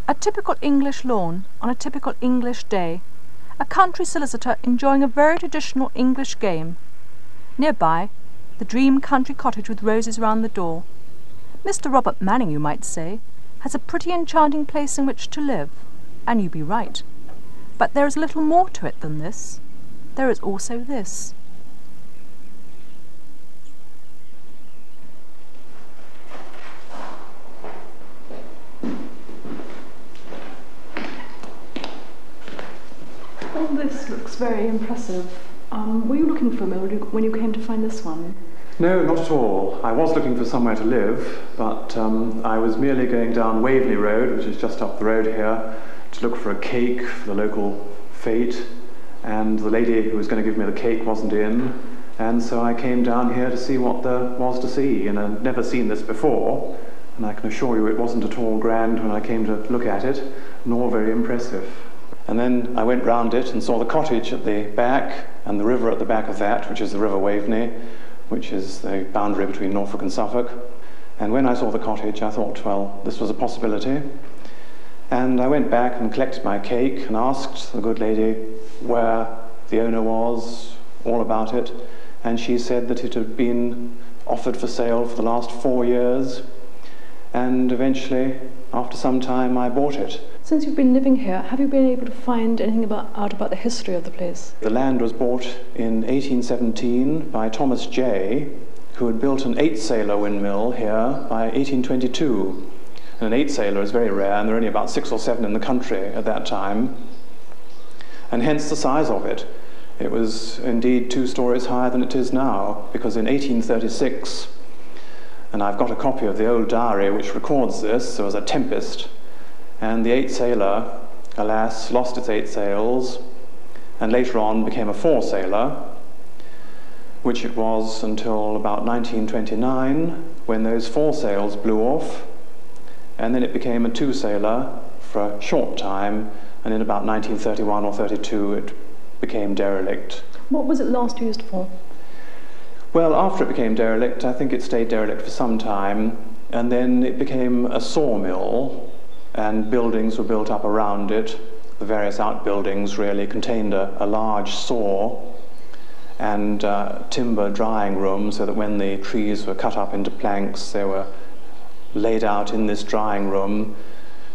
A typical English lawn on a typical English day. A country solicitor enjoying a very traditional English game. Nearby, the dream country cottage with roses round the door. Mr. Robert Manning, you might say, has a pretty enchanting place in which to live, and you'd be right. But there is a little more to it than this. There is also this. Well, this looks very impressive. Were you looking for a mill when you came to find this one? No, not at all. I was looking for somewhere to live, but I was merely going down Waveney Road, which is just up the road here, to look for a cake for the local fete, and the lady who was going to give me the cake wasn't in, and so I came down here to see what there was to see, and I'd never seen this before, and I can assure you it wasn't at all grand when I came to look at it, nor very impressive. And then I went round it and saw the cottage at the back, and the river at the back of that, which is the River Waveney, which is the boundary between Norfolk and Suffolk. And when I saw the cottage, I thought, well, this was a possibility. And I went back and collected my cake and asked the good lady where the owner was, all about it. And she said that it had been offered for sale for the last 4 years. And eventually, after some time, I bought it. Since you've been living here, have you been able to find anything out about the history of the place? The land was bought in 1817 by Thomas Jay, who had built an 8-sailor windmill here by 1822. And an 8-sailor is very rare, and there are only about 6 or 7 in the country at that time. And hence the size of it. It was indeed 2 stories higher than it is now, because in 1836, and I've got a copy of the old diary which records this, there was a tempest, and the 8-sailor, alas, lost its 8 sails, and later on became a 4-sailor, which it was until about 1929, when those 4 sails blew off, and then it became a 2-sailor for a short time, and in about 1931 or 32 it became derelict. What was it last used for? Well, after it became derelict, I think it stayed derelict for some time, and then it became a sawmill, and buildings were built up around it. The various outbuildings really contained a large saw and timber drying room, so that when the trees were cut up into planks, they were laid out in this drying room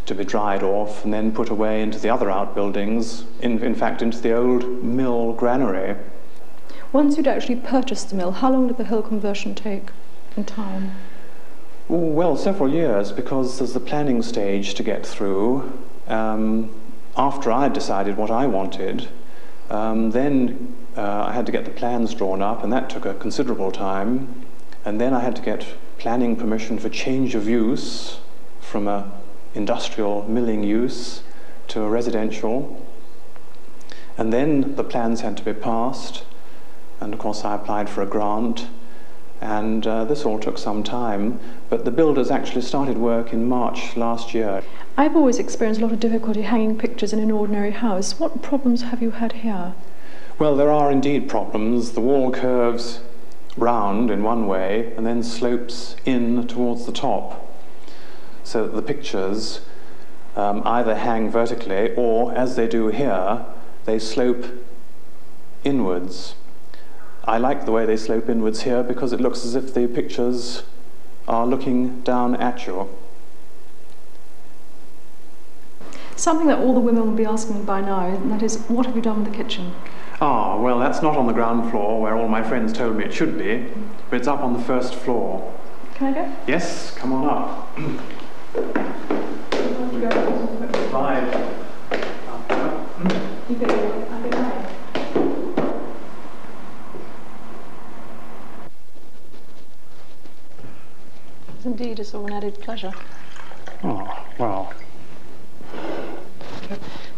to be dried off and then put away into the other outbuildings, in fact into the old mill granary. Once you'd actually purchased the mill, how long did the whole conversion take in time? Well, several years, because there's the planning stage to get through. After I decided what I wanted, then I had to get the plans drawn up, and that took a considerable time. And then I had to get planning permission for change of use from a industrial milling use to a residential. And then the plans had to be passed, and of course I applied for a grant. And this all took some time, but the builders actually started work in March last year. I've always experienced a lot of difficulty hanging pictures in an ordinary house. What problems have you had here? Well, there are indeed problems. The wall curves round in one way and then slopes in towards the top, so that the pictures either hang vertically or, as they do here, they slope inwards. I like the way they slope inwards here because it looks as if the pictures are looking down at you. Something that all the women will be asking by now, and that is, what have you done with the kitchen? Ah, well, that's not on the ground floor where all my friends told me it should be, but it's up on the first floor. Can I go? Yes, come on up. Slide. You go, I'll be right. Indeed, it's all an added pleasure. Oh, well.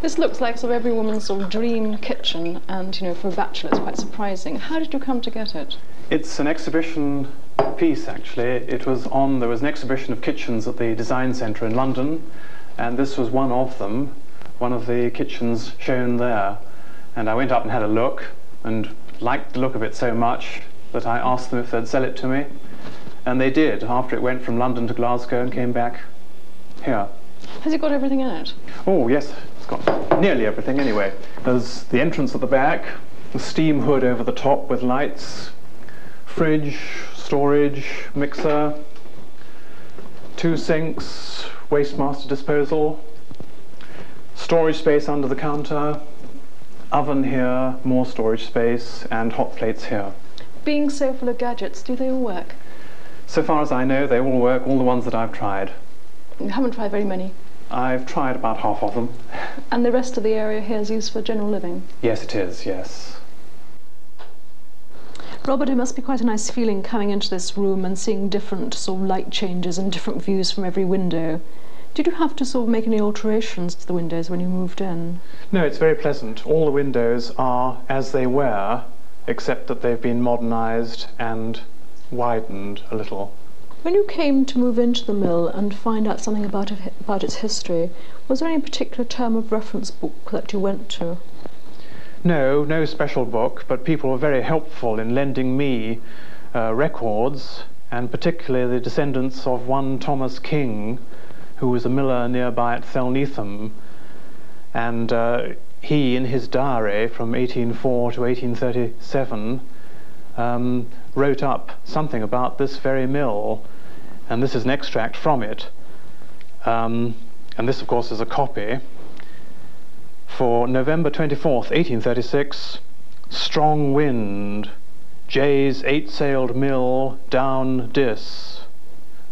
This looks like sort of every woman's sort of dream kitchen, and, you know, for a bachelor it's quite surprising. How did you come to get it? It's an exhibition piece, actually. There was an exhibition of kitchens at the Design Centre in London, and this was one of them, one of the kitchens shown there. And I went up and had a look, and liked the look of it so much that I asked them if they'd sell it to me. And they did, after it went from London to Glasgow and came back here. Has it got everything in it? Oh yes, it's got nearly everything anyway. There's the entrance at the back, the steam hood over the top with lights, fridge, storage, mixer, 2 sinks, wastemaster disposal, storage space under the counter, oven here, more storage space, and hot plates here. Being so full of gadgets, do they all work? So far as I know, they all work, all the ones that I've tried. You haven't tried very many. I've tried about half of them. And the rest of the area here is used for general living? Yes, it is, yes. Robert, it must be quite a nice feeling coming into this room and seeing different sort of light changes and different views from every window. Did you have to sort of make any alterations to the windows when you moved in? No, it's very pleasant. All the windows are as they were, except that they've been modernised and widened a little. When you came to move into the mill and find out something about its history, was there any particular term of reference book that you went to? No, no special book, but people were very helpful in lending me records, and particularly the descendants of one Thomas King, who was a miller nearby at Thelneetham, and he, in his diary from 1804 to 1837, wrote up something about this very mill, and this is an extract from it, and this of course is a copy. For November 24th, 1836, strong wind, Jay's 8-sailed mill down Diss,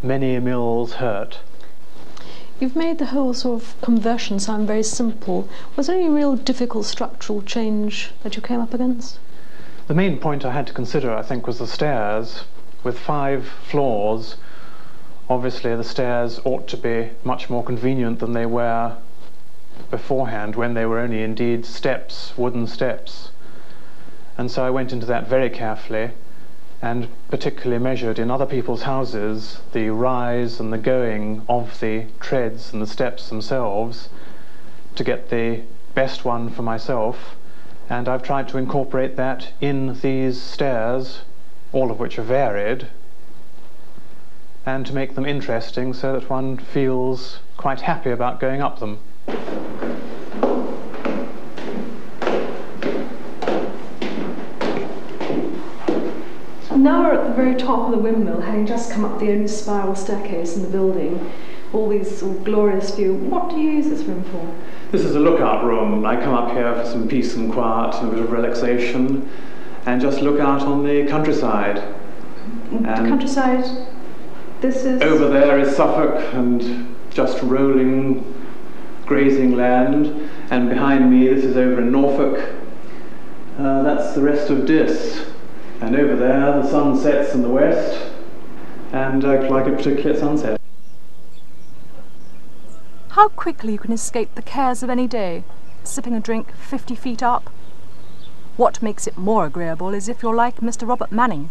many mills hurt. You've made the whole sort of conversion sound very simple. Was there any real difficult structural change that you came up against? The main point I had to consider, I think, was the stairs. With 5 floors, obviously the stairs ought to be much more convenient than they were beforehand, when they were only indeed steps, wooden steps. And so I went into that very carefully, and particularly measured in other people's houses the rise and the going of the treads and the steps themselves to get the best one for myself. And I've tried to incorporate that in these stairs, all of which are varied, and to make them interesting so that one feels quite happy about going up them. Now we're at the very top of the windmill, having just come up the only spiral staircase in the building. All these sort of glorious view. What do you use this room for? This is a lookout room. I come up here for some peace and quiet and a bit of relaxation, and just look out on the countryside. The countryside, this is... Over there is Suffolk and just rolling, grazing land, and behind me, this is over in Norfolk. That's the rest of Diss. And over there, the sun sets in the west, and I like it particularly at sunset. How quickly you can escape the cares of any day, sipping a drink 50 feet up. What makes it more agreeable is if you're like Mr. Robert Manning,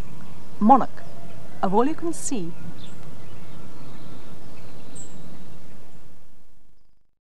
monarch of all you can see.